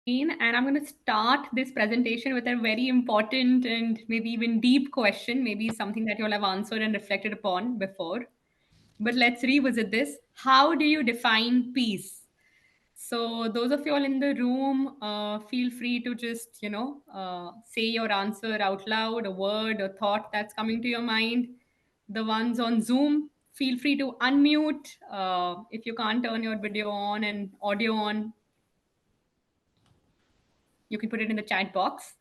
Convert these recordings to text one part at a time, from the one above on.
and I'm going to start this presentation with a very important and maybe even deep question, maybe something that you'll have answered and reflected upon before. But let's revisit this. How do you define peace? So, those of you all in the room, feel free to just, say your answer out loud, a word, a thought that's coming to your mind. The ones on Zoom, feel free to unmute. If you can't turn your video on and audio on, you can put it in the chat box.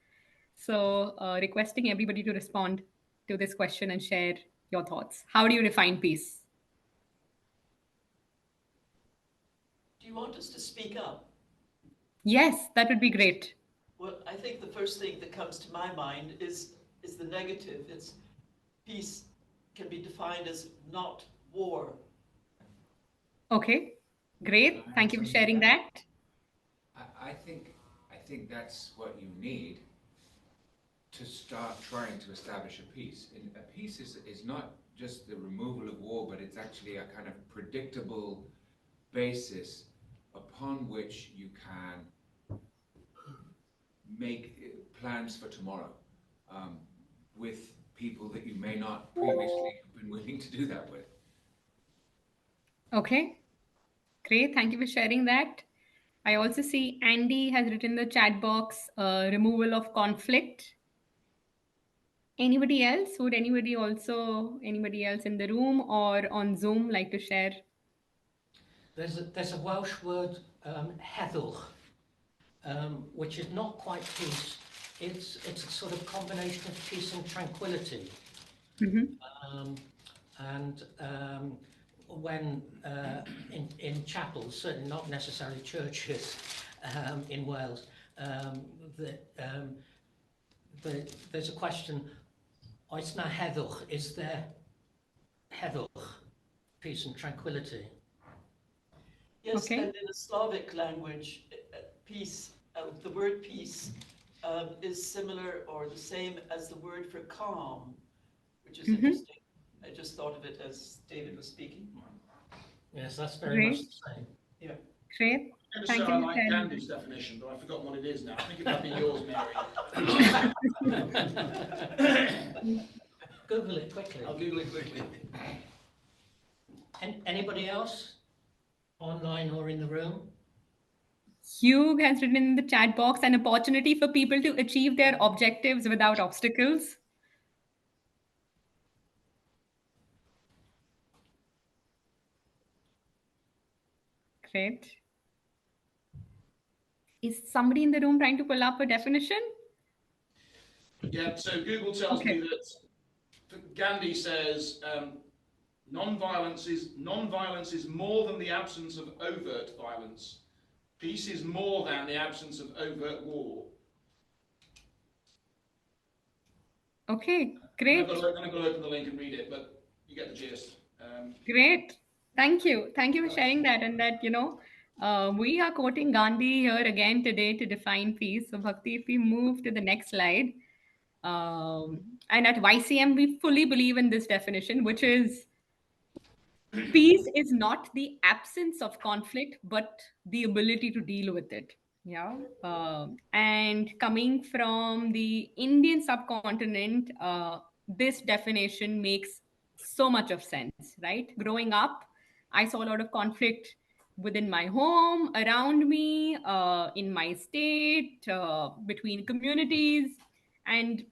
So, requesting everybody to respond to this question and share your thoughts. How do you define peace? Do you want us to speak up? Yes, that would be great. Well, I think the first thing that comes to my mind is the negative. It's peace can be defined as not war. Okay, great. Thank you for sharing that. I think that's what you need to start trying to establish a peace. And a peace is not just the removal of war, but it's actually a kind of predictable basis upon which you can make plans for tomorrow with people that you may not previously have been willing to do that with. Okay, great. Thank you for sharing that. I also see Andy has written in the chat box removal of conflict. Anybody else? Would anybody else in the room or on Zoom like to share? There's a Welsh word, heddwch, which is not quite peace. It's a sort of combination of peace and tranquility. When in chapels, certainly not necessarily churches in Wales, there's a question, oes na heddwch, is there heddwch, peace and tranquility? Yes, Okay. and in the Slavic language, peace, the word peace is similar or the same as the word for calm, which is interesting. I just thought of it as David was speaking. Yes, that's very much the same. Yeah. Great. Thank you. I like Gandhi's definition, but I've forgotten what it is now. I think it might be yours, Mary. Google it quickly. I'll Google it quickly. Anybody else? Online or in the room? Hugh has written in the chat box an opportunity for people to achieve their objectives without obstacles. Great. Is somebody in the room trying to pull up a definition? Yeah, so Google tells me that Gandhi says non-violence is more than the absence of overt violence. Peace is more than the absence of overt war. Okay, great. I'm going to open the link and read it, but you get the gist. Great. Thank you. Thank you for sharing that. And that, we are quoting Gandhi here again today to define peace. So, Bhakti, if we move to the next slide. And at YCM, we fully believe in this definition, which is peace is not the absence of conflict, but the ability to deal with it. Yeah. And coming from the Indian subcontinent, this definition makes so much of sense, right? Growing up, I saw a lot of conflict within my home, around me, in my state, between communities. And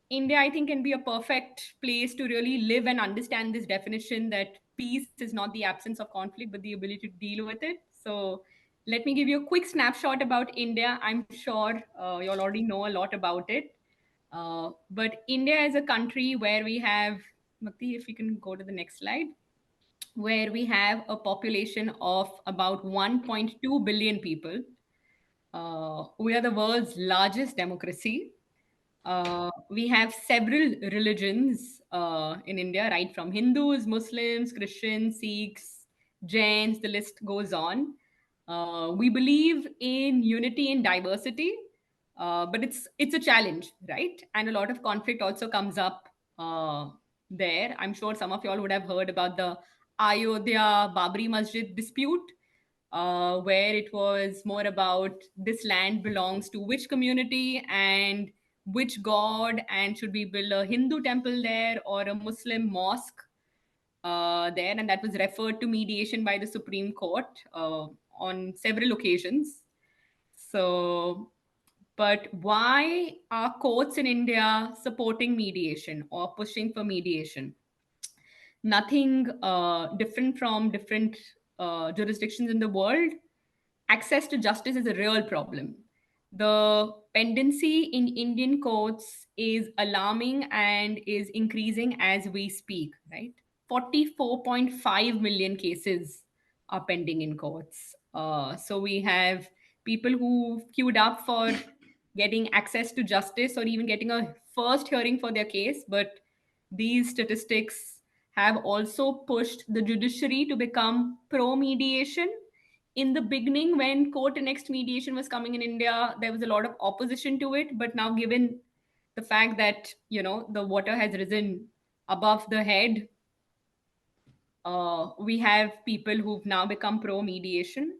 India, I think, can be a perfect place to really live and understand this definition that peace is not the absence of conflict, but the ability to deal with it. So, let me give you a quick snapshot about India. I'm sure you all already know a lot about it. But India is a country where we have, Bhakti, if you can go to the next slide, where we have a population of about 1.2 billion people. We are the world's largest democracy. We have several religions in India, right from Hindus, Muslims, Christians, Sikhs, Jains, the list goes on. We believe in unity and diversity, but it's a challenge, right? And a lot of conflict also comes up there. I'm sure some of y'all would have heard about the Ayodhya Babri Masjid dispute. where it was more about this land belongs to which community and which god, and should we build a Hindu temple there or a Muslim mosque there, and that was referred to mediation by the Supreme Court on several occasions. So, but why are courts in India supporting mediation or pushing for mediation? Nothing different from different jurisdictions in the world. Access to justice is a real problem. The pendency in Indian courts is alarming and is increasing as we speak, right? 44.5 million cases are pending in courts. So we have people who queued up for getting access to justice or even getting a first hearing for their case. But these statistics have also pushed the judiciary to become pro mediation. In the beginning, when court annexed mediation was coming in India, there was a lot of opposition to it. But now, given the fact that the water has risen above the head, we have people who've now become pro mediation.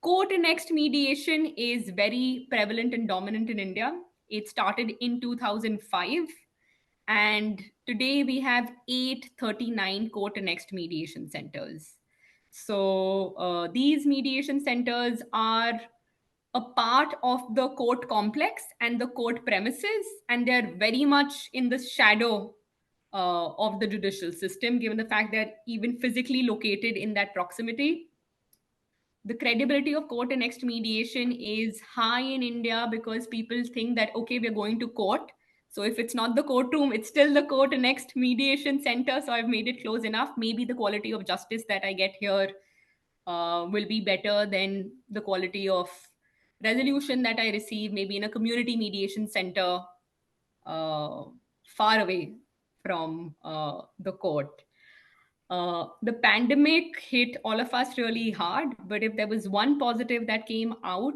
Court annexed mediation is very prevalent and dominant in India. It started in 2005, and today we have 839 court annexed mediation centers. So these mediation centers are a part of the court complex and the court premises, and they're very much in the shadow of the judicial system, given the fact they're even physically located in that proximity. The credibility of court annexed mediation is high in India because people think that, okay, we're going to court. So if it's not the courtroom, it's still the court annexed mediation center. So I've made it close enough. Maybe the quality of justice that I get here will be better than the quality of resolution that I receive maybe in a community mediation center uh, far away from the court. The pandemic hit all of us really hard, but if there was one positive that came out,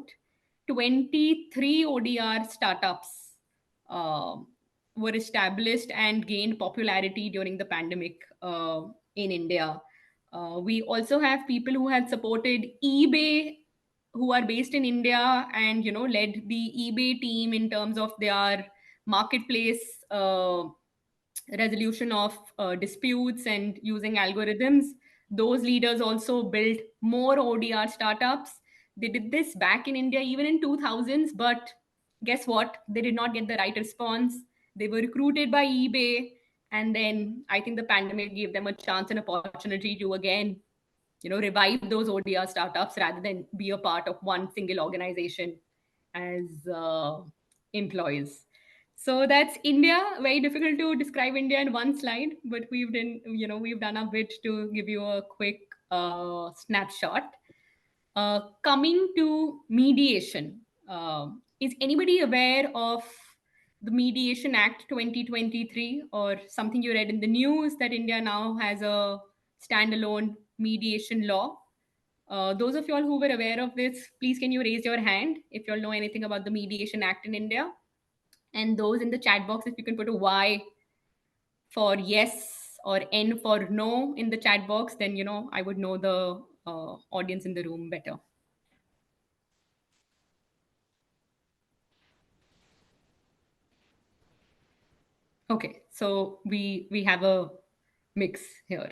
23 ODR startups uh, were established and gained popularity during the pandemic in India. We also have people who had supported eBay, who are based in India, and led the eBay team in terms of their marketplace resolution of disputes and using algorithms. Those leaders also built more ODR startups. They did this back in India even in 2000s, but guess what? They did not get the right response. They were recruited by eBay, and then I think the pandemic gave them a chance and opportunity to again revive those ODR startups rather than be a part of one single organization as employees. So that's India. Very difficult to describe India in one slide, but we've done our bit to give you a quick snapshot. Coming to mediation, is anybody aware of the Mediation Act 2023, or something you read in the news that India now has a standalone mediation law? Those of you all who were aware of this, please can you raise your hand if you all know anything about the Mediation Act in India? And those in the chat box, if you can put a Y for yes or N for no in the chat box, then I would know the audience in the room better. Okay, so we have a mix here.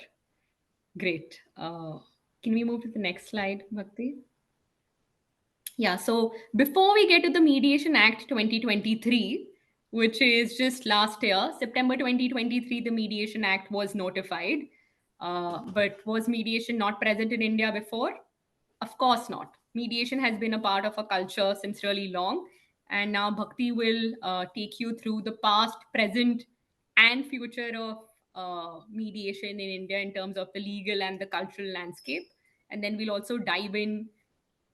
Great. Can we move to the next slide, Bhakti? Yeah, so before we get to the Mediation Act 2023, which is just last year, September 2023, the Mediation Act was notified. But was mediation not present in India before? Of course not. Mediation has been a part of our culture since really long. And now Bhakti will take you through the past, present, and future of mediation in India in terms of the legal and the cultural landscape. And then we'll also dive in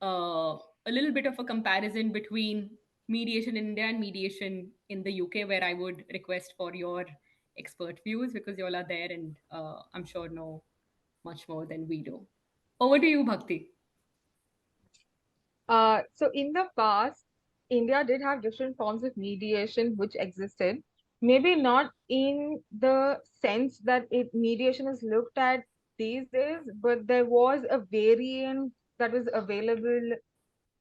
a little bit of a comparison between mediation in India and mediation in the UK, where I would request for your expert views because you all are there and I'm sure know much more than we do. Over to you, Bhakti. So in the past, India did have different forms of mediation which existed. Maybe not in the sense that mediation is looked at these days, but there was a variant that was available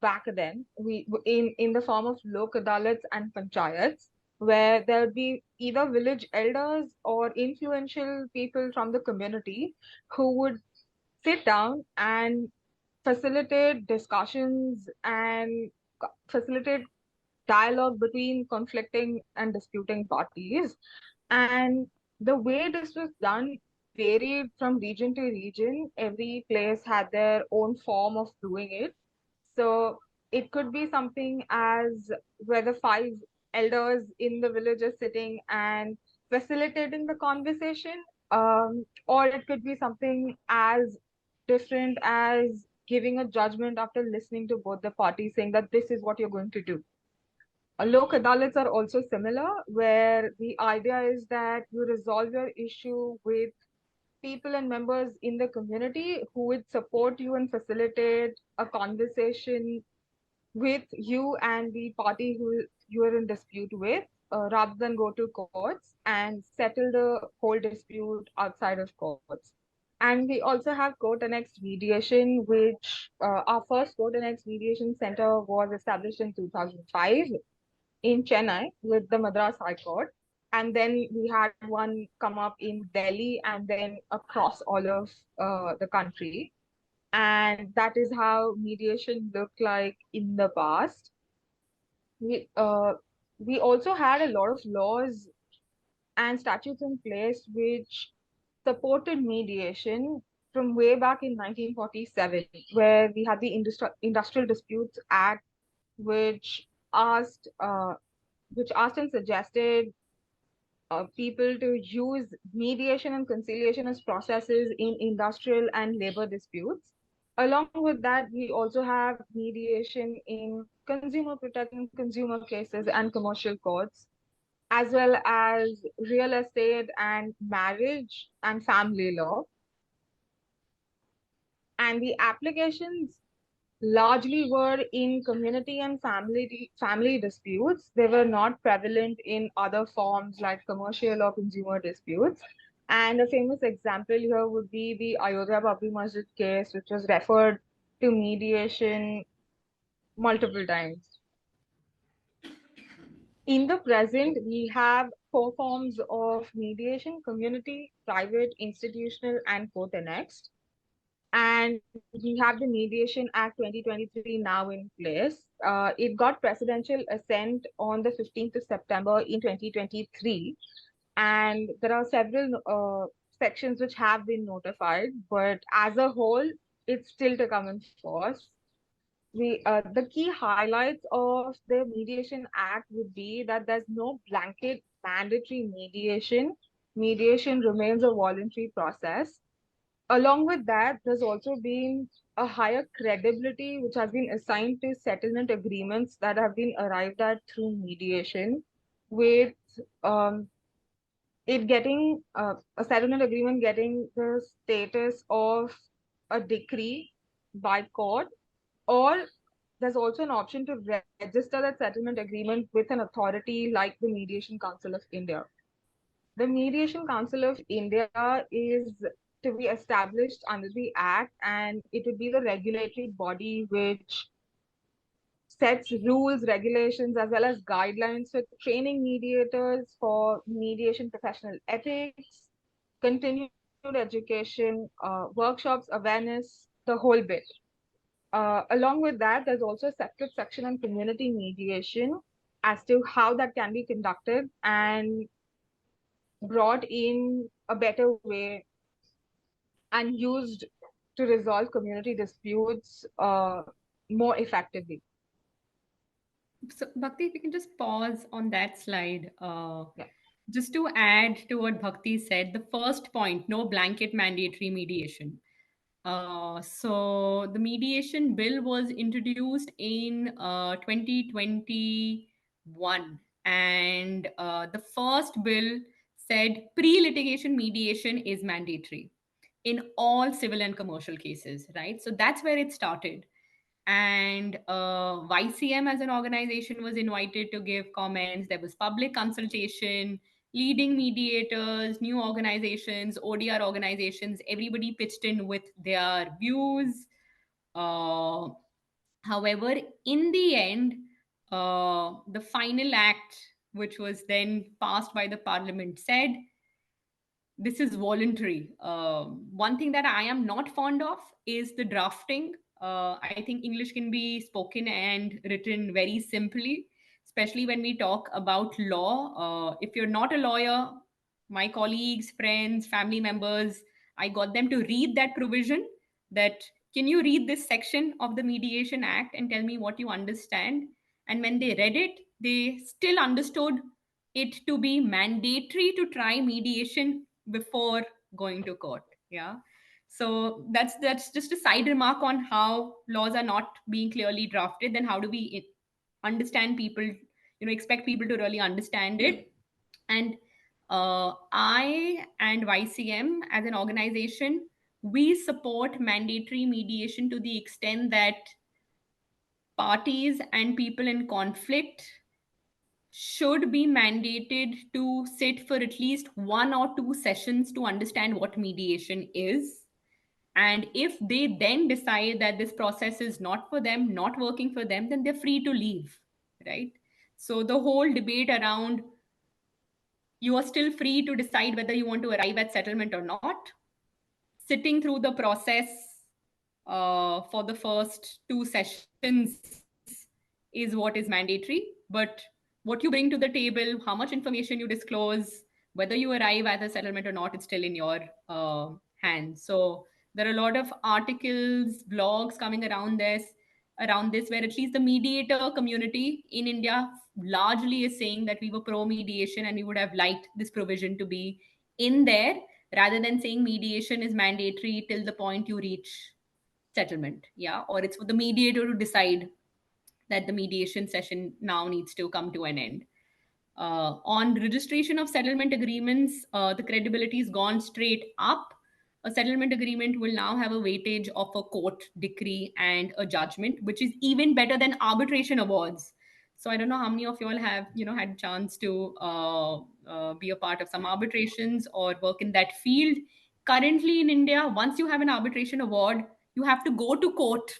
back then, we in the form of lok adalats and panchayats, where there would be either village elders or influential people from the community who would sit down and facilitate discussions and facilitate dialogue between conflicting and disputing parties. And the way this was done varied from region to region. Every place had their own form of doing it. So it could be something as where the five elders in the village are sitting and facilitating the conversation, or it could be something as different as giving a judgment after listening to both the parties, saying that this is what you're going to do. Lok adalats are also similar, where the idea is that you resolve your issue with people and members in the community who would support you and facilitate a conversation with you and the party who you are in dispute with, rather than go to courts and settle the whole dispute outside of courts. And we also have court annexed mediation, which our first court annexed mediation center was established in 2005 in Chennai with the Madras High Court. And then we had one come up in Delhi and then across all of the country. And that is how mediation looked like in the past. We, uh, we also had a lot of laws and statutes in place which supported mediation from way back in 1947, where we had the Industrial Disputes Act, which asked uh, which asked and suggested people to use mediation and conciliation as processes in industrial and labor disputes. Along with that, we also have mediation in consumer protection, consumer cases, and commercial courts, as well as real estate and marriage and family law. And the applications largely were in community and family disputes. They were not prevalent in other forms like commercial or consumer disputes. And a famous example here would be the Ayodhya Babri Masjid case, which was referred to mediation multiple times. In the present, we have four forms of mediation: community, private, institutional, and court annexed. And we have the Mediation Act 2023 now in place. It got presidential assent on the 15th of September in 2023, and there are several sections which have been notified, but as a whole, it's still to come in force. The key highlights of the Mediation Act would be that there's no blanket mandatory mediation. Mediation remains a voluntary process. Along with that, there's also been a higher credibility which has been assigned to settlement agreements that have been arrived at through mediation, with um, it getting a settlement agreement getting the status of a decree by court, or there's also an option to register that settlement agreement with an authority like the Mediation Council of India. The Mediation Council of India is to be established under the Act, and it would be the regulatory body which sets rules, regulations, as well as guidelines for training mediators, for mediation professional ethics, continued education, workshops, awareness, the whole bit. Along with that, there's also a separate section on community mediation as to how that can be conducted and brought in a better way and used to resolve community disputes more effectively. So, Bhakti, if you can just pause on that slide. Yeah. Just to add to what Bhakti said, the first point, no blanket mandatory mediation. So the mediation bill was introduced in 2021, and the first bill said pre-litigation mediation is mandatory in all civil and commercial cases, right? So that's where it started. And YCM as an organization was invited to give comments. There was public consultation, leading mediators, new organizations, ODR organizations, everybody pitched in with their views. Uh, However, in the end, the final act, which was then passed by the parliament, said this is voluntary. One thing that I am not fond of is the drafting. I think English can be spoken and written very simply, especially when we talk about law. If you're not a lawyer, my colleagues, friends, family members, I got them to read that provision. That can you read this section of the Mediation Act and tell me what you understand? And when they read it, they still understood it to be mandatory to try mediation before going to court. Yeah. So that's just a side remark on how laws are not being clearly drafted. Then how do we understand people, expect people to really understand it? And I and YCM as an organization, we support mandatory mediation to the extent that parties and people in conflict should be mandated to sit for at least one or two sessions to understand what mediation is. And if they then decide that this process is not for them, not working for them, then they're free to leave, right? So the whole debate around you are still free to decide whether you want to arrive at settlement or not, sitting through the process for the first two sessions is what is mandatory. But what you bring to the table, how much information you disclose, whether you arrive at a settlement or not, it's still in your hands. So there are a lot of articles, blogs coming around this, where at least the mediator community in India largely is saying that we were pro mediation and we would have liked this provision to be in there, rather than saying mediation is mandatory till the point you reach settlement. Yeah. Or it's for the mediator to decide that the mediation session now needs to come to an end. On registration of settlement agreements, the credibility has gone straight up. A settlement agreement will now have a weightage of a court decree and a judgment, which is even better than arbitration awards. So I don't know how many of you all have, had a chance to be a part of some arbitrations or work in that field. Currently in India, once you have an arbitration award, you have to go to court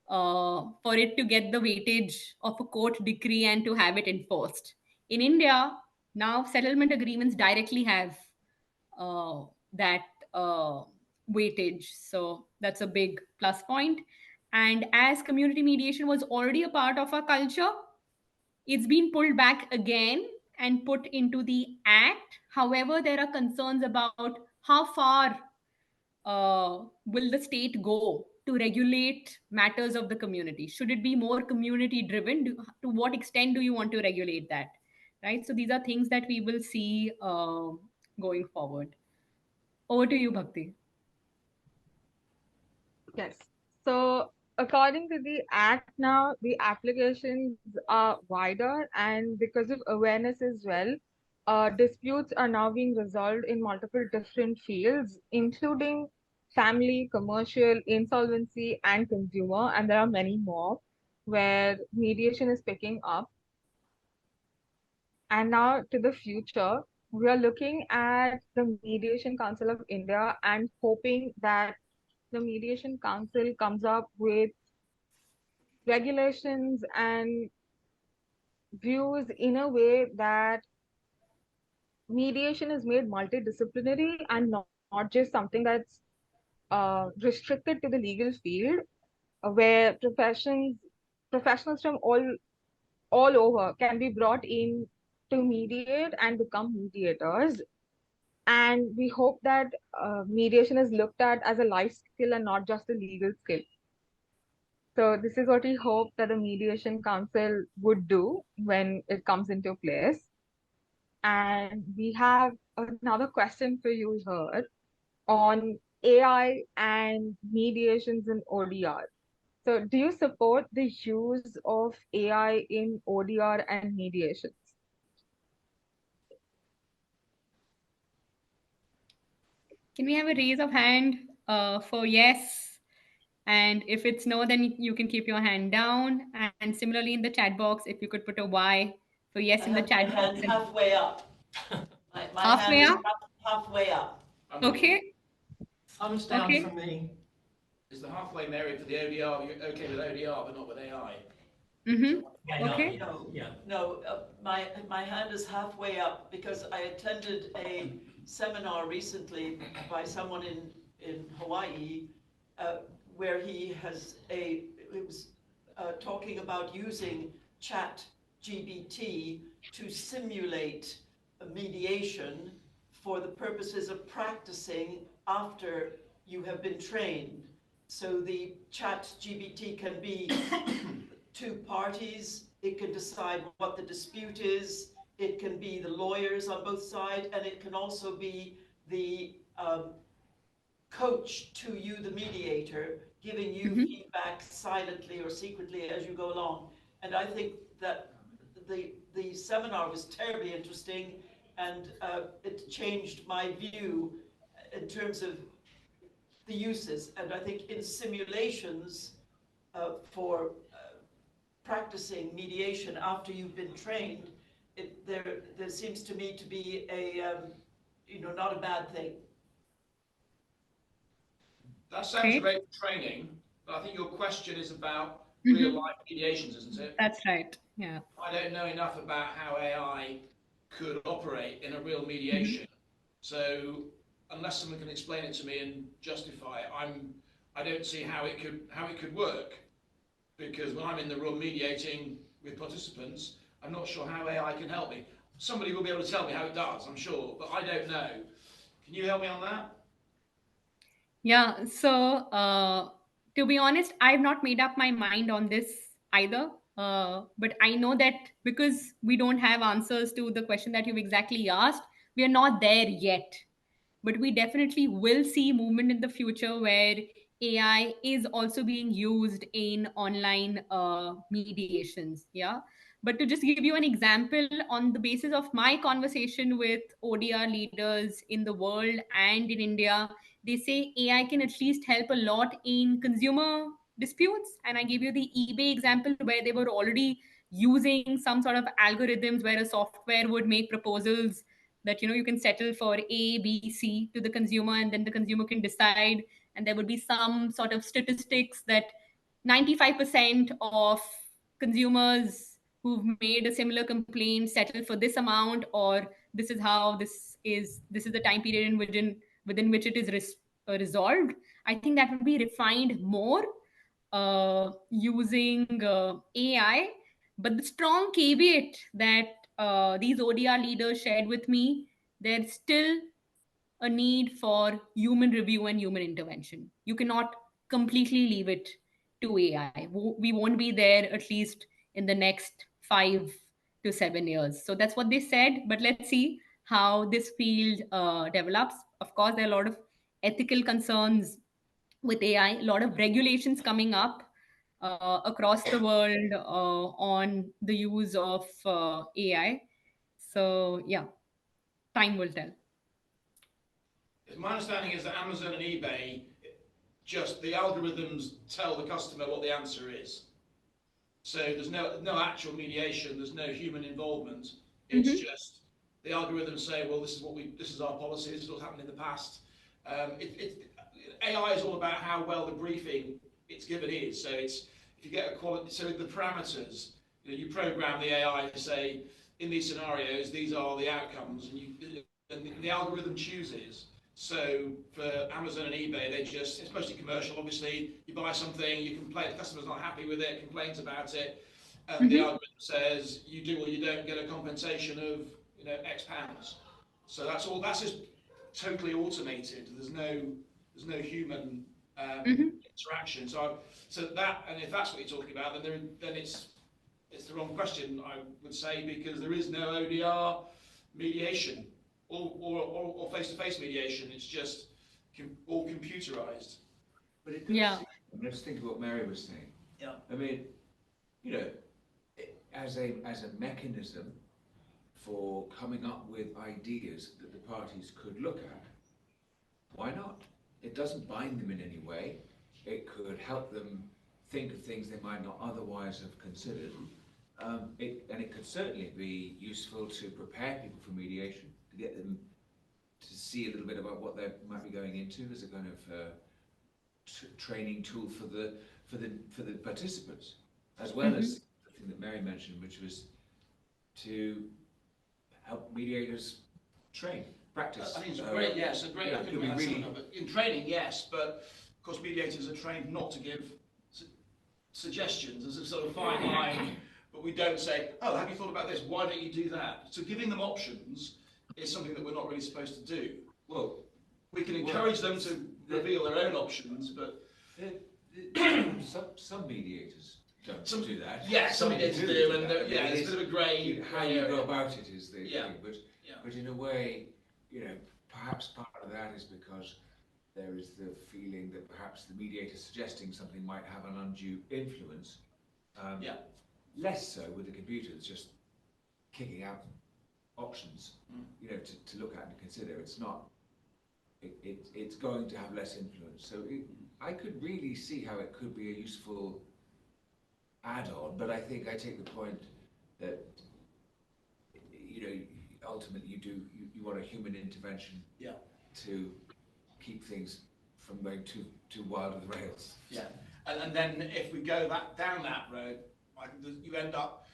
for it to get the weightage of a court decree and to have it enforced. In India, now settlement agreements directly have that uh, weightage. So that's a big plus point. And as community mediation was already a part of our culture, it's been pulled back again and put into the act. However, there are concerns about how far will the state go to regulate matters of the community? Should it be more community driven? To what extent do you want to regulate that? Right. So these are things that we will see going forward. Over to you, Bhakti. Yes. So according to the act now, the applications are wider, and because of awareness as well, disputes are now being resolved in multiple different fields, including family, commercial, insolvency, and consumer, and there are many more where mediation is picking up. And now to the future, we are looking at the Mediation Council of India and hoping that the Mediation Council comes up with regulations and views in a way that mediation is made multidisciplinary and not just something that's restricted to the legal field, where professionals from all over can be brought in to mediate and become mediators. And we hope that mediation is looked at as a life skill and not just a legal skill. So this is what we hope that the Mediation Council would do when it comes into place. And we have another question for you here on AI and mediations in ODR. So do you support the use of AI in ODR and mediations? Can we have a raise of hand for yes? And if it's no, then you can keep your hand down. And similarly in the chat box, if you could put a Y for yes I in the have my chat box. hand halfway up. My hand Halfway is up? halfway up. I'm with you. Okay. Thumbs down Okay. from me. Is the halfway married for the ODR? You're okay with ODR, but not with AI. Mm-hmm. Yeah, no, Okay. yeah, No, yeah. no, my hand is halfway up because I attended a seminar recently by someone in Hawaii, uh, where it was talking about using chat GBT to simulate a mediation for the purposes of practicing after you have been trained. So the chat GBT can be two parties, it can decide what the dispute is, it can be the lawyers on both sides, and it can also be the coach to you, the mediator, giving you Mm-hmm. feedback silently or secretly as you go along. And I think that the seminar was terribly interesting, and it changed my view in terms of the uses. And I think in simulations for practicing mediation after you've been trained, there seems to me to be a not a bad thing. That sounds Great. great for training, but I think your question is about real Mm-hmm. life mediations, isn't it? That's right. Yeah. I don't know enough about how AI could operate in a real Mm-hmm. mediation. So unless someone can explain it to me and justify it, I don't see how it could work. Because when I'm in the room mediating with participants, I'm not sure how AI can help me. Somebody will be able to tell me how it does, I'm sure, but I don't know. Can you help me on that? Yeah, so to be honest, I've not made up my mind on this either. But I know that because we don't have answers to the question that you've exactly asked, we are not there yet. But we definitely will see movement in the future where AI is also being used in online mediations. Yeah. But to just give you an example, on the basis of my conversation with ODR leaders in the world and in India, they say AI can at least help a lot in consumer disputes. And I gave you the eBay example where they were already using some sort of algorithms where a software would make proposals that you can settle for A, B, C to the consumer, and then the consumer can decide. And there would be some sort of statistics that 95% of consumers who've made a similar complaint settle for this amount, or this is how this is the time period within which it is resolved. I think that would be refined more using AI. But the strong caveat that these ODR leaders shared with me, there's still a need for human review and human intervention. You cannot completely leave it to AI. We won't be there at least in the next 5 to 7 years. So that's what they said. But let's see how this field develops. Of course, there are a lot of ethical concerns with AI, a lot of regulations coming up across the world on the use of AI. So, yeah, time will tell. My understanding is that Amazon and eBay, just the algorithms tell the customer what the answer is. So there's no actual mediation, there's no human involvement. It's Hmm. just the algorithms say, well, this is our policy, this is what's happened in the past. AI is all about how well the briefing it's given is. So it's if you get a quality, so the parameters, you program the AI to say, in these scenarios, these are the outcomes, and the algorithm chooses. So for Amazon and eBay, it's mostly commercial. Obviously, you buy something, you complain, the customer's not happy with it, complains about it, and the Hmm. algorithm says you do or you don't get a compensation of X pounds. So that's all. That's just totally automated. There's no human Hmm. interaction. And if that's what you're talking about, then it's the wrong question, I would say, because there is no ODR mediation or face-to-face mediation. It's just all computerized. But it does Yeah. seem, I mean, just think of what Mary was saying. Yeah. I mean, you know, as a mechanism for coming up with ideas that the parties could look at, why not? It doesn't bind them in any way. It could help them think of things they might not otherwise have considered. And it could certainly be useful to prepare people for mediation, to get them to see a little bit about what they might be going into as a kind of training tool for the participants, as well as the thing that Mary mentioned, which was to help mediators train, practice. I think it's great, yes, a great, I couldn't be really, really, in training, yes, but of course mediators are trained not to give suggestions. There's a sort of fine line, but we don't say, oh, have you thought about this? Why don't you do that? So giving them options is something that we're not really supposed to do. well, We can encourage them to reveal their own options, but some mediators don't Some- do that. yeah, some mediators do, and that. yeah, It it's a is- bit of a grey. how you go about it is the Yeah. thing, Yeah. but in a way, perhaps part of that is because there is the feeling that perhaps the mediator suggesting something might have an undue influence. Yeah. Less so with the computer, it's just kicking out options, to look at and consider. It's not. It's going to have less influence. So I could really see how it could be a useful add-on, but I think I take the point that ultimately you want a human intervention to keep things from going too wild of the rails. Yeah, and then if we go down that road, you end up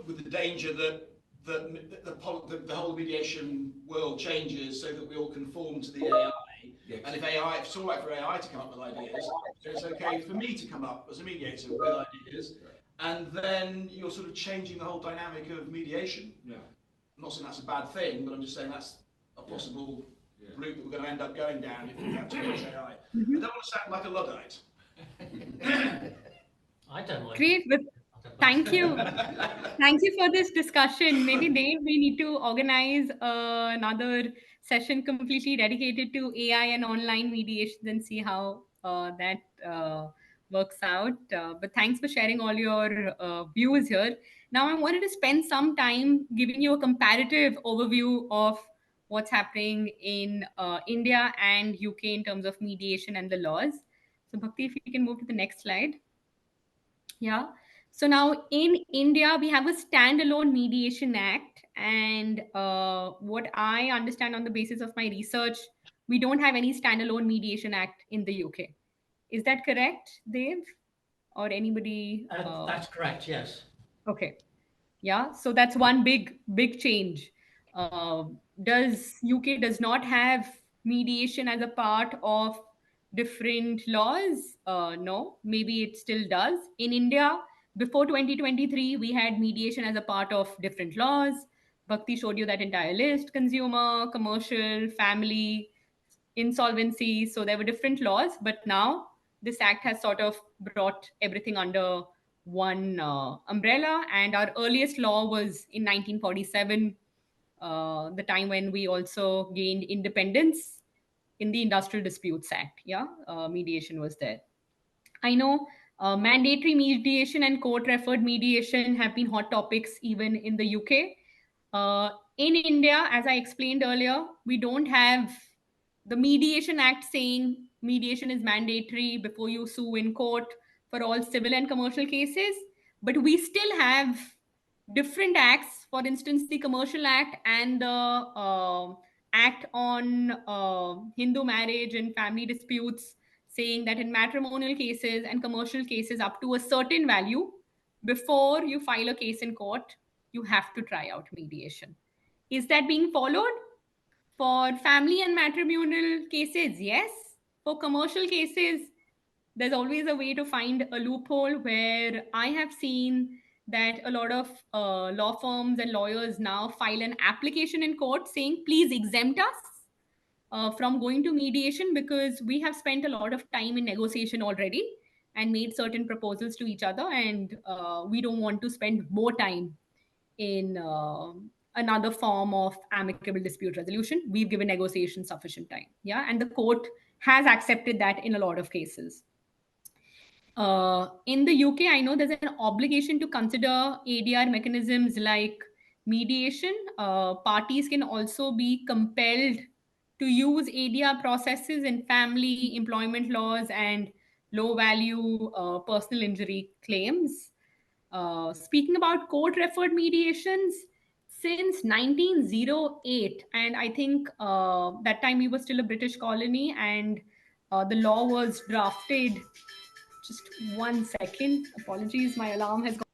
with the danger that the whole mediation world changes so that we all conform to the AI. Yes. And if it's all right for AI to come up with ideas, then it's okay for me to come up as a mediator with ideas. And then you're sort of changing the whole dynamic of mediation. Yeah. I'm not saying that's a bad thing, but I'm just saying that's a possible route that we're going to end up going down if we have too much AI. I don't want to sound like a Luddite. I don't like Great. But thank you. Thank you for this discussion. Maybe, Dave, we need to organize another session completely dedicated to AI and online mediation and see how that works out. But thanks for sharing all your views here. Now, I wanted to spend some time giving you a comparative overview of what's happening in India and UK in terms of mediation and the laws. So, Bhakti, if you can move to the next slide. Yeah. So now in India, we have a standalone mediation act. And what I understand on the basis of my research, we don't have any standalone mediation act in the UK. Is that correct, Dave? Or anybody? That's correct, yes. Okay. Yeah, so that's one big change. Does UK does not have mediation as a part of different laws? No, maybe it still does. In India, before 2023, we had mediation as a part of different laws. Bhakti showed you that entire list: consumer, commercial, family, insolvency. So there were different laws, but now this act has sort of brought everything under one umbrella. And our earliest law was in 1947, the time when we also gained independence in the Industrial Disputes Act. Yeah, mediation was there. I know mandatory mediation and court referred mediation have been hot topics even in the UK. In India, as I explained earlier, we don't have the Mediation Act saying mediation is mandatory before you sue in court for all civil and commercial cases, but we still have different acts. For instance, the Commercial Act and the Act on Hindu marriage and family disputes, saying that in matrimonial cases and commercial cases up to a certain value, before you file a case in court, you have to try out mediation. Is that being followed? For family and matrimonial cases, yes. For commercial cases, there's always a way to find a loophole, where I have seen that a lot of law firms and lawyers now file an application in court saying, please exempt us from going to mediation, because we have spent a lot of time in negotiation already and made certain proposals to each other, and we don't want to spend more time in another form of amicable dispute resolution. We've given negotiation sufficient time. Yeah, and the court has accepted that in a lot of cases. In the UK, I know there's an obligation to consider ADR mechanisms like mediation. Parties can also be compelled to use ADR processes in family, employment laws, and low value personal injury claims. Speaking about court referred mediations, since 1908, and I think that time we were still a British colony, and The law was drafted. Just 1 second. Apologies, my alarm has gone.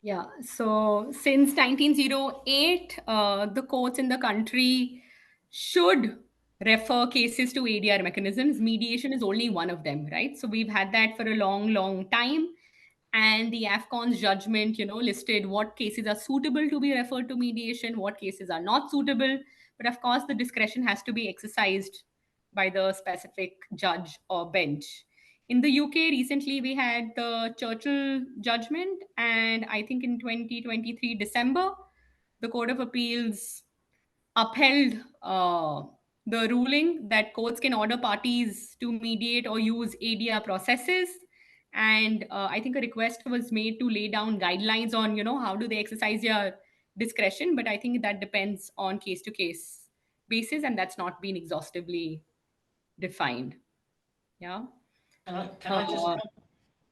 Yeah, so since 1908, the courts in the country should refer cases to ADR mechanisms. Mediation is only one of them, right? So we've had that for a long, long time. And the AFCON's judgment, listed what cases are suitable to be referred to mediation, what cases are not suitable. But of course, the discretion has to be exercised by the specific judge or bench. In the UK, recently we had the Churchill judgment, and I think in 2023 December, the Court of Appeals upheld the ruling that courts can order parties to mediate or use ADR processes. And I think a request was made to lay down guidelines on, how do they exercise their discretion. But I think that depends on case to case basis, and that's not been exhaustively defined. Yeah. Can I, can I just Uh,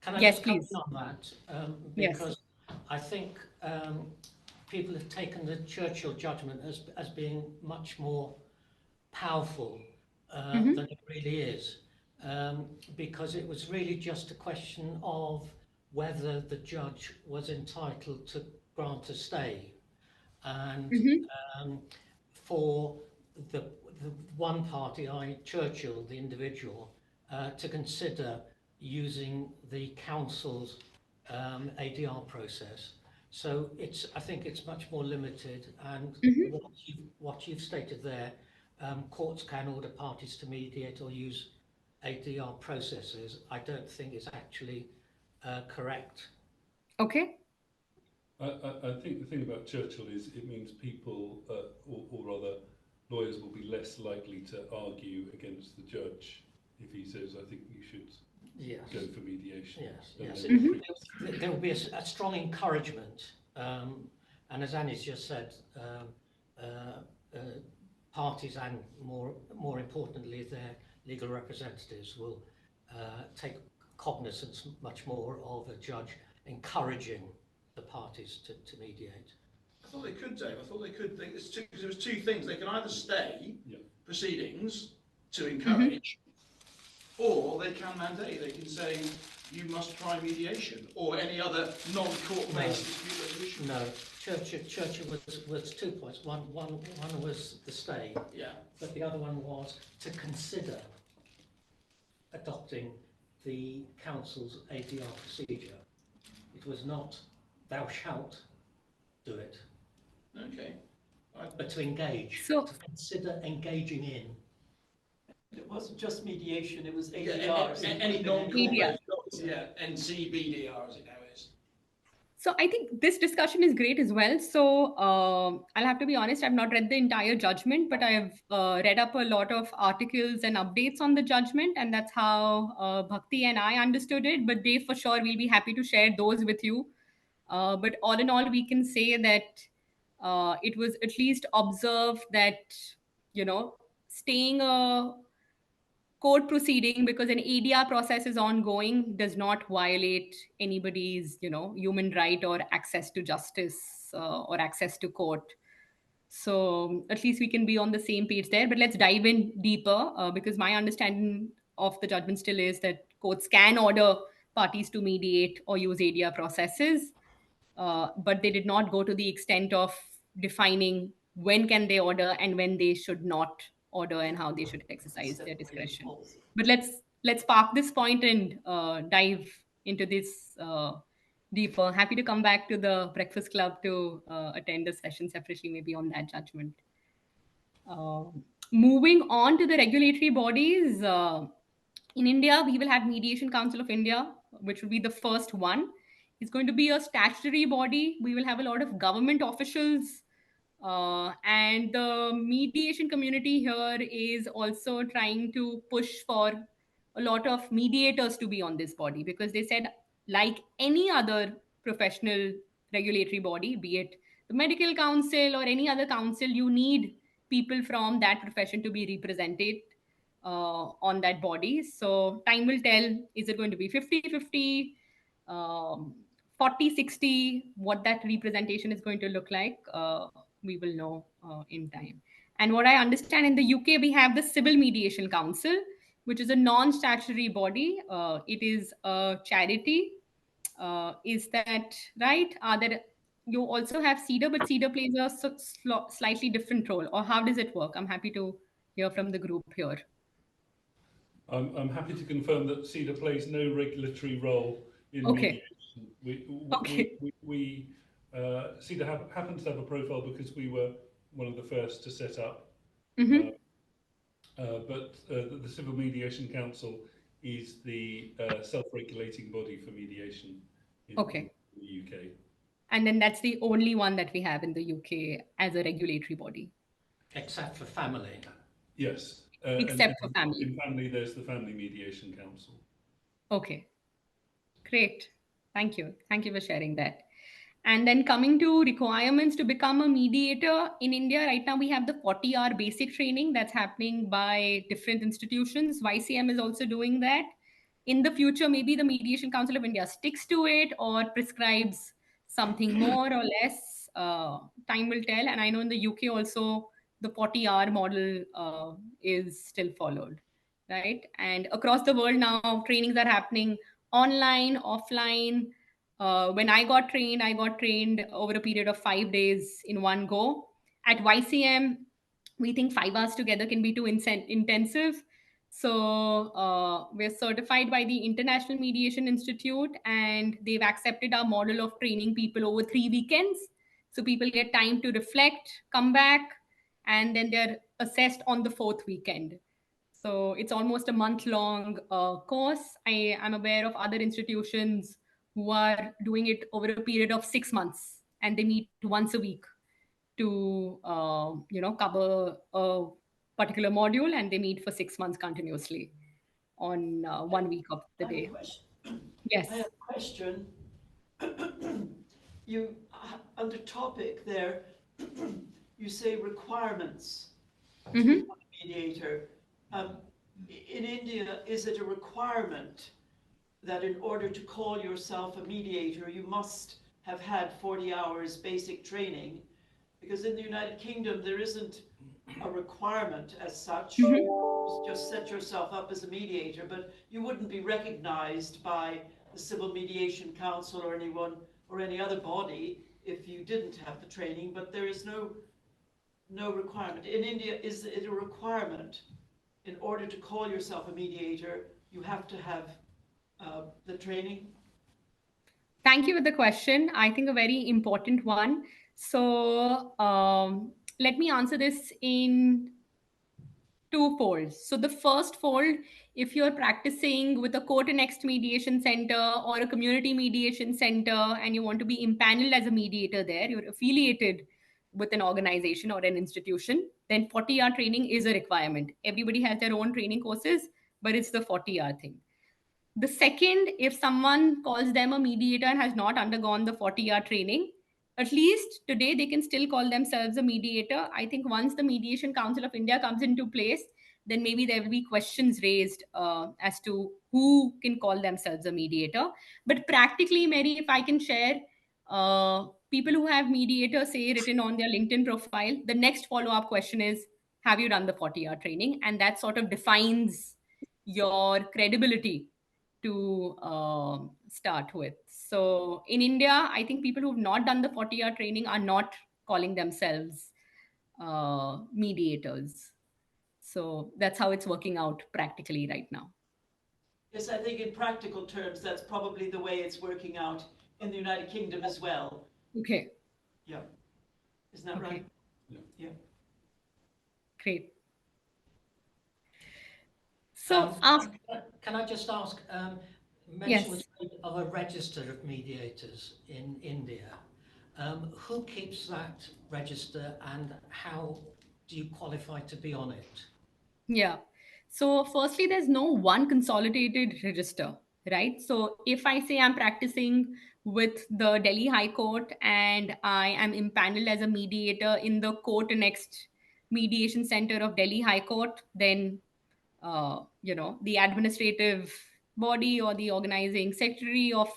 can I yes, just come in please. on that? Yes. Because I think people have taken the Churchill judgment as being much more powerful Mm-hmm. than it really is, because it was really just a question of whether the judge was entitled to grant a stay. And Mm-hmm. for the, the one party, Churchill, the individual, to consider using the council's ADR process. So I think it's much more limited, and Mm-hmm. what you've stated there, courts can order parties to mediate or use ADR processes. I don't think is actually correct. Okay. I think the thing about Churchill is it means people, or rather lawyers, will be less likely to argue against the judge if he says, I think you should Yes. go for mediation. Yes. Mhm. There will be a strong encouragement, and as Annie's just said, parties and more importantly their legal representatives will take cognizance much more of a judge encouraging the parties to mediate. I thought they could, Dave. I thought they could. There was two things. They can either stay proceedings to encourage, or they can mandate. They can say you must try mediation or any other non-court-based dispute resolution. No, Churchill was 2 points. One was the stay, but the other one was to consider adopting the council's ADR procedure. It was not thou shalt do it. Okay. But to engage, So, to consider engaging in. It wasn't just mediation, it was Yeah, ADRs. any included non-court-based, NCBDR as it now is. So I think this discussion is great as well. So I'll have to be honest, I've not read the entire judgment, but I've read up a lot of articles and updates on the judgment, and that's how Bhakti and I understood it. But Dave, for sure, we'll be happy to share those with you. But all in all, we can say that it was at least observed that, staying a court proceeding because an ADR process is ongoing does not violate anybody's, human right or access to justice or access to court. So at least we can be on the same page there. But let's dive in deeper because my understanding of the judgment still is that courts can order parties to mediate or use ADR processes, but they did not go to the extent of defining when can they order and when they should not order and how they should exercise their Separated discretion. policy. But let's park this point and dive into this deeper. Happy to come back to the Breakfast Club to attend a session separately, maybe on that judgment. Uh, Moving on to the regulatory bodies, in India, we will have Mediation Council of India, which will be the first one. It's going to be a statutory body. We will have a lot of government officials. And the mediation community here is also trying to push for a lot of mediators to be on this body because they said, like any other professional regulatory body, be it the medical council or any other council, you need people from that profession to be represented on that body. So time will tell, is it going to be 50-50, 40-60, what that representation is going to look like, we will know in time. And what I understand, in the UK, we have the Civil Mediation Council, which is a non statutory body. It is a charity. Is that right? Are there, you also have CEDAR, but CEDAR plays a slightly different role, or how does it work? I'm happy to hear from the group here. I'm happy to confirm that CEDAR plays no regulatory role in Okay. mediation. Okay. CEDAR happens to have a profile because we were one of the first to set up. Mm-hmm. But the Civil Mediation Council is the self-regulating body for mediation in Okay. the UK. And then that's the only one that we have in the UK as a regulatory body. Except for family. Yes. Except for family. In family, there's the Family Mediation Council. Okay. Great. Thank you. Thank you for sharing that. And then coming to requirements to become a mediator in India, right now we have the 40-hour basic training that's happening by different institutions. YCM is also doing that. In the future, maybe the Mediation Council of India sticks to it or prescribes something more or less. Time will tell. And I know in the UK also, the 40-hour model is still followed, right? And across the world now, trainings are happening online, offline. When I got trained over a period of 5 days in one go. At YCM, we think 5 hours together can be too intensive. So we're certified by the International Mediation Institute, and they've accepted our model of training people over 3 weekends. So people get time to reflect, come back, and then they're assessed on the fourth weekend. So it's almost a month-long course. I am aware of other institutions who are doing it over a period of 6 months, and they meet once a week to cover a particular module, and they meet for 6 months continuously on 1 week of the I have a day. question. Yes. I have a question. You, under topic there, you say requirements to Mm-hmm. become a mediator. In India, is it a requirement that in order to call yourself a mediator, you must have had 40 hours basic training? Because in the United Kingdom, there isn't a requirement as such. Mm-hmm. You just set yourself up as a mediator, but you wouldn't be recognized by the Civil Mediation Council or anyone or any other body if you didn't have the training. But there is no requirement. In India, is it a requirement? In order to call yourself a mediator, you have to have the training? Thank you for the question. I think a very important one. So let me answer this in two folds. So the first fold, if you're practicing with a court annexed mediation center or a community mediation center and you want to be impaneled as a mediator there, you're affiliated with an organization or an institution, then 40-hour training is a requirement. Everybody has their own training courses, but it's the 40-hour thing. The second, if someone calls them a mediator and has not undergone the 40-hour training, at least today they can still call themselves a mediator. I think once the Mediation Council of India comes into place, then maybe there will be questions raised as to who can call themselves a mediator. But practically, Mary, if I can share, people who have mediator say written on their LinkedIn profile, the next follow-up question is, have you done the 40-hour training? And that sort of defines your credibility to start with. So in India, I think people who've not done the 40-hour training are not calling themselves mediators. So that's how it's working out practically right now. Yes, I think in practical terms, that's probably the way it's working out in the United Kingdom as well. Okay. Yeah. Isn't that Okay. right? Yeah. Yeah. Great. So after, Can I just ask, mention was yes. made of a register of mediators in India. Who keeps that register and how do you qualify to be on it? Yeah. So, firstly, there's no one consolidated register, right? So, if I say I'm practicing with the Delhi High Court and I am impaneled as a mediator in the court next mediation center of Delhi High Court, then the administrative body or the organizing secretary of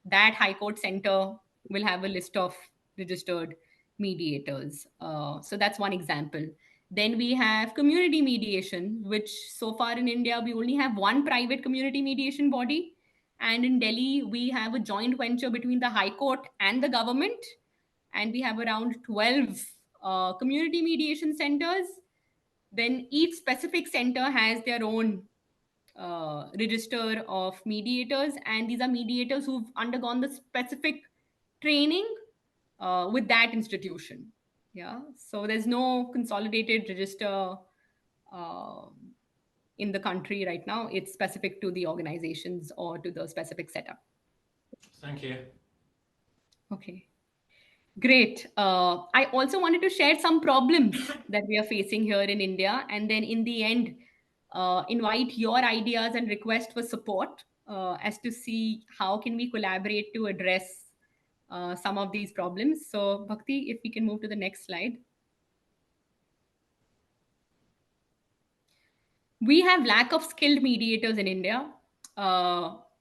that high court center will have a list of registered mediators. So that's one example. Then we have community mediation, which so far in India, we only have one private community mediation body. And in Delhi, we have a joint venture between the High Court and the government. And we have around 12 community mediation centers. Then each specific center has their own register of mediators, and these are mediators who've undergone the specific training with that institution. Yeah, so there's no consolidated register uh, in the country right now. It's specific to the organizations or to the specific setup. Thank you. Okay. Great. I also wanted to share some problems that we are facing here in India, and then in the end, invite your ideas and request for support as to see how can we collaborate to address some of these problems. So, Bhakti, if we can move to the next slide. We have lack of skilled mediators in India.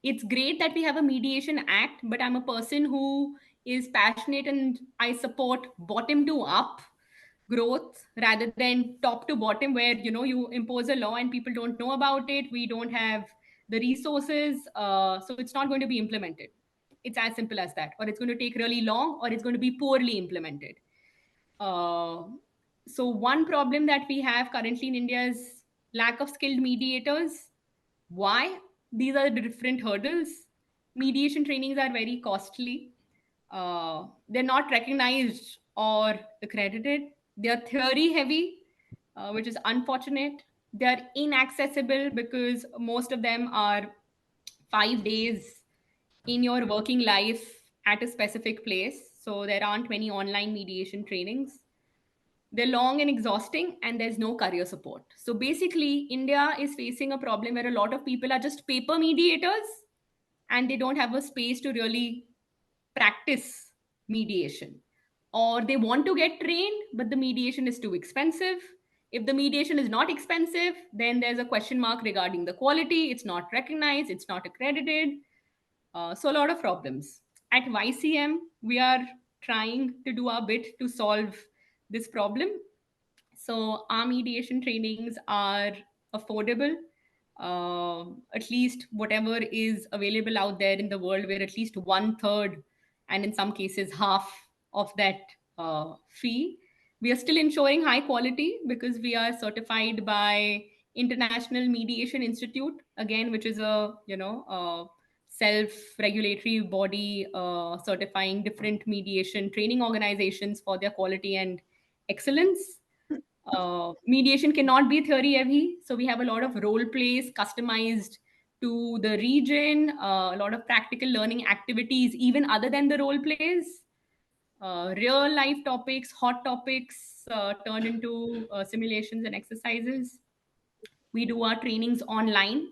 It's great that we have a mediation act, but I'm a person who is passionate and I support bottom to up growth rather than top to bottom, where you impose a law and people don't know about it. We don't have the resources, so it's not going to be implemented. It's as simple as that, or it's going to take really long, or it's going to be poorly implemented. uh, so one problem that we have currently in India is lack of skilled mediators. Why? These are the different hurdles. Mediation trainings are very costly. They're not recognized or accredited. They are theory heavy, which is unfortunate. They are inaccessible because most of them are 5 days in your working life at a specific place. So there aren't many online mediation trainings. They're long and exhausting, and there's no career support. So basically, India is facing a problem where a lot of people are just paper mediators and they don't have a space to really practice mediation. Or they want to get trained, but the mediation is too expensive. If the mediation is not expensive, then there's a question mark regarding the quality. It's not recognized, it's not accredited. So, a lot of problems. At YCM, we are trying to do our bit to solve this problem. So our mediation trainings are affordable. At least whatever is available out there in the world, where at least one third, and in some cases half of that fee. We are still ensuring high quality because we are certified by International Mediation Institute, again, which is a self-regulatory body certifying different mediation training organizations for their quality and excellence. Mediation cannot be theory heavy, so we have a lot of role plays customized to the region, a lot of practical learning activities even other than the role plays, real life topics, hot topics turned into simulations and exercises. We do our trainings online,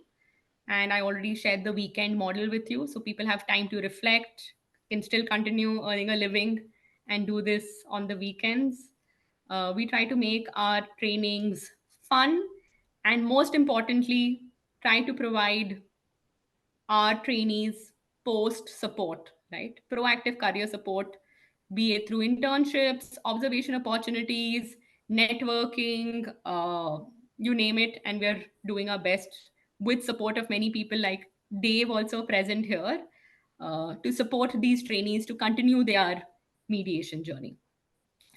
and I already shared the weekend model with you, so people have time to reflect, can still continue earning a living and do this on the weekends. We try to make our trainings fun, and most importantly, try to provide our trainees post support, right? Proactive career support, be it through internships, observation opportunities, networking, you name it. And we're doing our best with support of many people like Dave, also present here, to support these trainees to continue their mediation journey.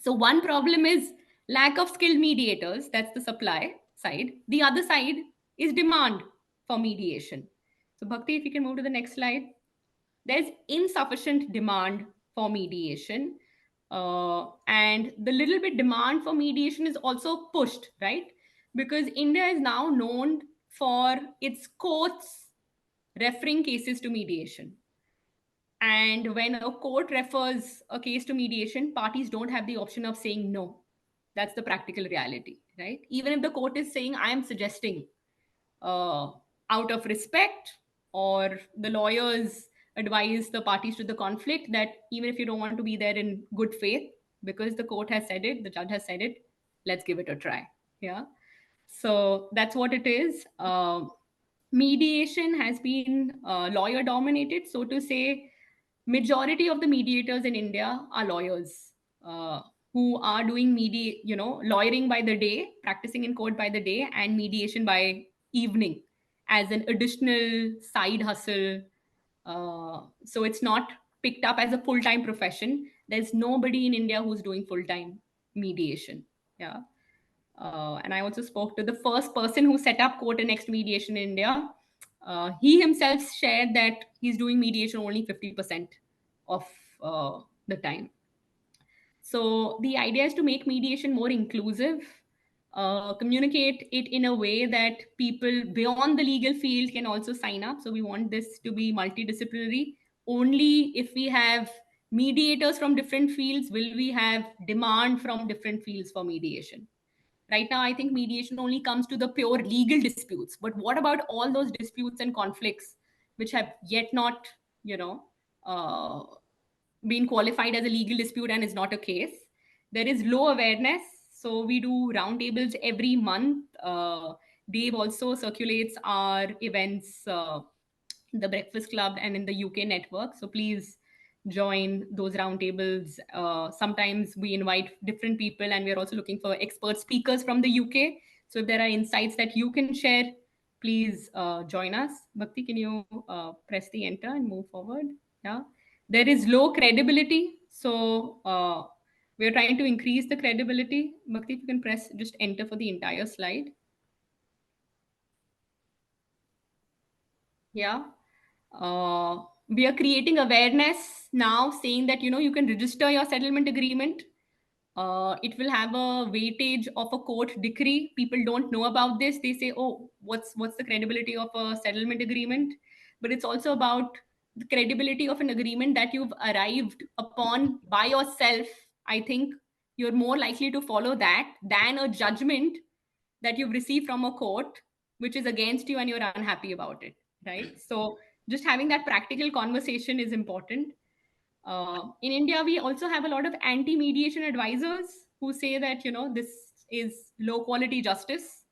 So one problem is lack of skilled mediators. That's the supply side. The other side is demand for mediation. So Bhakti, if you can move to the next slide. There's insufficient demand for mediation. And the little bit demand for mediation is also pushed, right? Because India is now known for its courts referring cases to mediation. And when a court refers a case to mediation, parties don't have the option of saying no. That's the practical reality, right? Even if the court is saying, I am suggesting, uh, out of respect, or the lawyers advise the parties to the conflict that even if you don't want to be there in good faith, because the court has said it, the judge has said it, let's give it a try. Yeah. So that's what it is. Mediation has been lawyer dominated, so to say. Majority of the mediators in India are lawyers, uh, who are doing lawyering by the day, practicing in court by the day, and mediation by evening as an additional side hustle. So it's not picked up as a full time profession. There's nobody in India who's doing full time mediation. Yeah. And I also spoke to the first person who set up Court and Next Mediation in India. He himself shared that he's doing mediation only 50% of the time. So the idea is to make mediation more inclusive, communicate it in a way that people beyond the legal field can also sign up. So we want this to be multidisciplinary. Only if we have mediators from different fields will we have demand from different fields for mediation. Right now, I think mediation only comes to the pure legal disputes. But what about all those disputes and conflicts which have yet not, you know, uh, been qualified as a legal dispute and is not a case? There is low awareness. So we do roundtables every month. Dave also circulates our events, the Breakfast Club and in the UK network. So please join those roundtables. Sometimes we invite different people, and we're also looking for expert speakers from the UK. So if there are insights that you can share, please join us. Bhakti, can you press the enter and move forward? Yeah. There is low credibility. So we're trying to increase the credibility. Bhakti, if you can press just enter for the entire slide. Yeah. We are creating awareness now, saying that you can register your settlement agreement. It will have a weightage of a court decree. People don't know about this. They say, oh, what's the credibility of a settlement agreement? But it's also about the credibility of an agreement that you've arrived upon by yourself. I think you're more likely to follow that than a judgment that you've received from a court which is against you and you're unhappy about it, right? So just having that practical conversation is important. In India, we also have a lot of anti-mediation advisors who say that this is low quality justice.